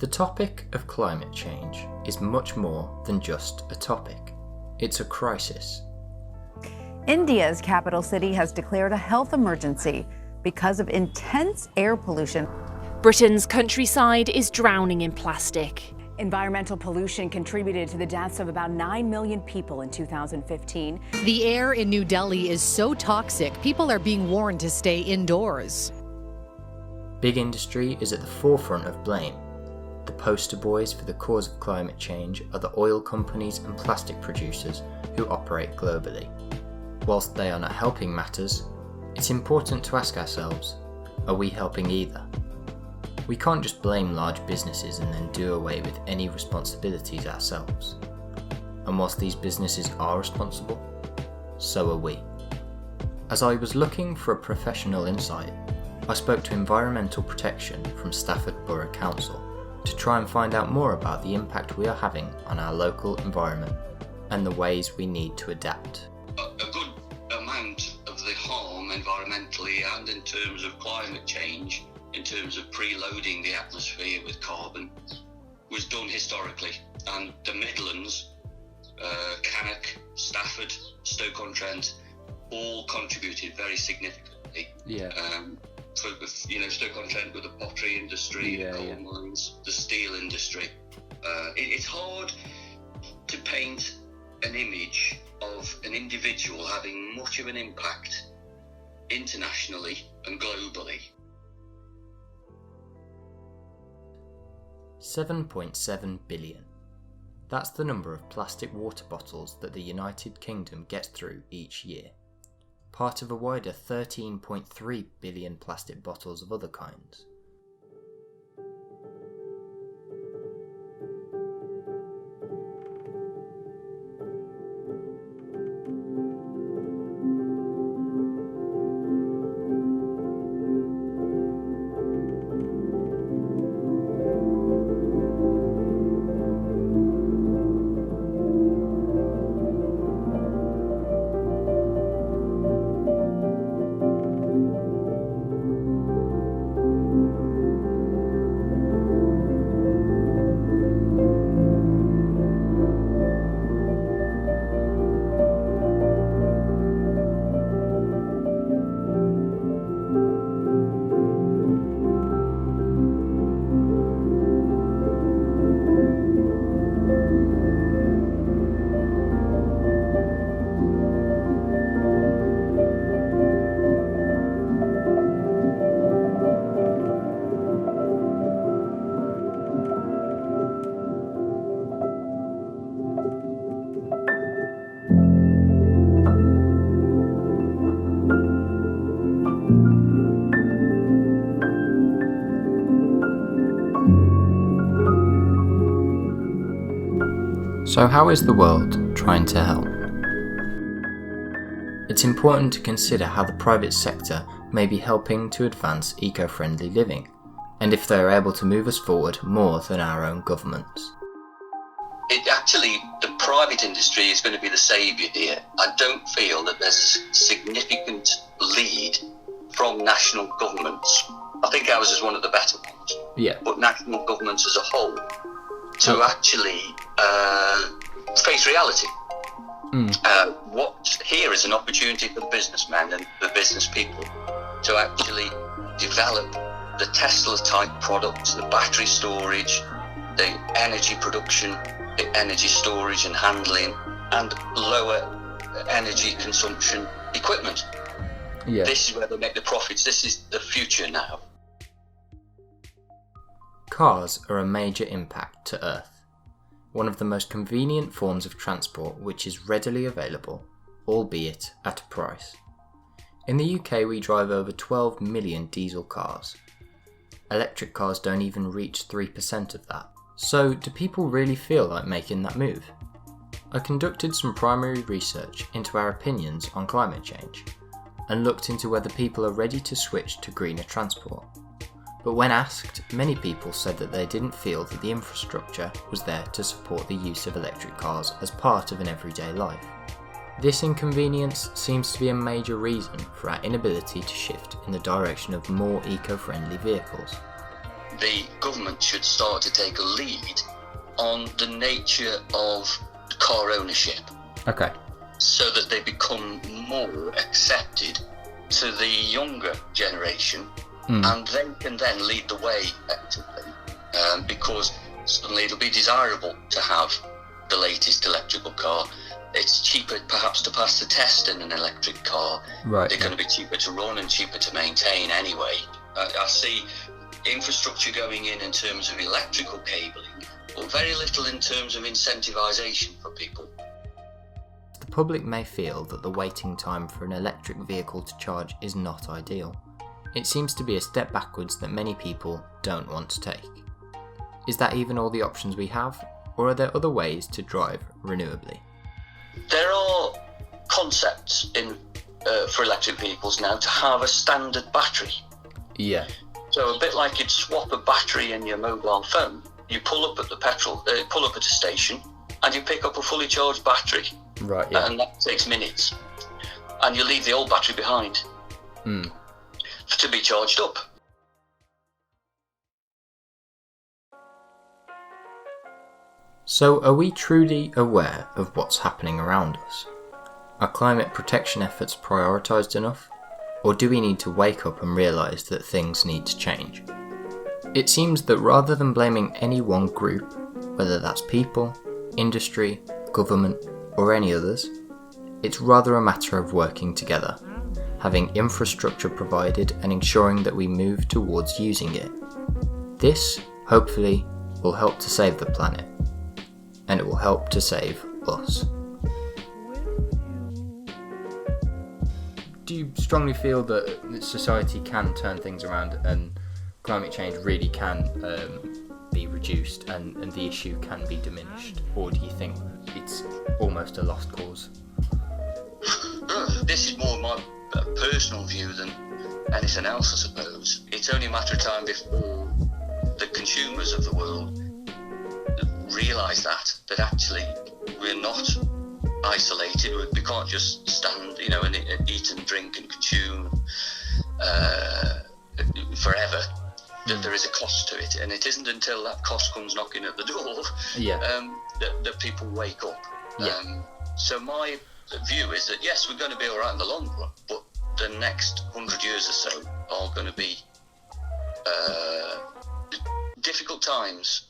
The topic of climate change is much more than just a topic. It's a crisis. India's capital city has declared a health emergency because of intense air pollution. Britain's countryside is drowning in plastic. Environmental pollution contributed to the deaths of about 9 million people in 2015. The air in New Delhi is so toxic, people are being warned to stay indoors. Big industry is at the forefront of blame. The poster boys for the cause of climate change are the oil companies and plastic producers who operate globally. Whilst they are not helping matters, it's important to ask ourselves, are we helping either? We can't just blame large businesses and then do away with any responsibilities ourselves. And whilst these businesses are responsible, so are we. As I was looking for a professional insight, I spoke to Environmental Protection from Stafford Borough Council to try and find out more about the impact we are having on our local environment and the ways we need to adapt. A good amount of the harm environmentally and in terms of climate change, in terms of preloading the atmosphere with carbon, was done historically. And the Midlands, Cannock, Stafford, Stoke-on-Trent, all contributed very significantly. Stoke-on-Trent with the pottery industry, coal mines, the steel industry. It's hard to paint an image of an individual having much of an impact internationally and globally. 7.7 billion. That's the number of plastic water bottles that the United Kingdom gets through each year. Part of a wider 13.3 billion plastic bottles of other kinds. So how is the world trying to help? It's important to consider how the private sector may be helping to advance eco-friendly living, and if they are able to move us forward more than our own governments. The private industry is going to be the saviour here. I don't feel that there's a significant lead from national governments. I think ours is one of the better ones. Yeah. But national governments as a whole to actually face reality. What here is an opportunity for the businessmen and the business people to actually develop the Tesla type products, the battery storage, the energy production, the energy storage and handling, and lower energy consumption equipment. Yeah. This is where they make the profits. This is the future now. Cars are a major impact to Earth. One of the most convenient forms of transport which is readily available, albeit at a price. In the UK we drive over 12 million diesel cars. Electric cars don't even reach 3% of that. So do people really feel like making that move? I conducted some primary research into our opinions on climate change and looked into whether people are ready to switch to greener transport. But when asked, many people said that they didn't feel that the infrastructure was there to support the use of electric cars as part of an everyday life. This inconvenience seems to be a major reason for our inability to shift in the direction of more eco-friendly vehicles. the government should start to take a lead on the nature of car ownership. Okay. So that they become more accepted to the younger generation, and they can then lead the way actively, because suddenly it'll be desirable to have the latest electrical car. It's cheaper perhaps to pass the test in an electric car. Right. They're going to be cheaper to run and cheaper to maintain anyway. I see infrastructure going in terms of electrical cabling, but very little in terms of incentivisation for people. The public may feel that the waiting time for an electric vehicle to charge is not ideal. It seems to be a step backwards that many people don't want to take. Is that even all the options we have, or are there other ways to drive renewably? There are concepts for electric vehicles now to have a standard battery. Yeah. So a bit like you'd swap a battery in your mobile phone. You pull up at a station, and you pick up a fully charged battery. Right. Yeah. And that takes minutes. And you leave the old battery behind to be charged up. So are we truly aware of what's happening around us? Are climate protection efforts prioritised enough? Or do we need to wake up and realise that things need to change? It seems that rather than blaming any one group, whether that's people, industry, government, or any others, it's rather a matter of working together, having infrastructure provided and ensuring that we move towards using it. This, hopefully, will help to save the planet, and it will help to save us. Do you strongly feel that society can turn things around and climate change really can be reduced and the issue can be diminished? Or do you think it's almost a lost cause? This is more my personal view than anything else, I suppose. It's only a matter of time before the consumers of the world realise that actually we're not isolated. We can't just stand, and eat and drink and consume forever. That there is a cost to it, and it isn't until that cost comes knocking at the door that people wake up. Yeah. So my view is that yes, we're going to be all right in the long run, but the next 100 years or so are going to be difficult times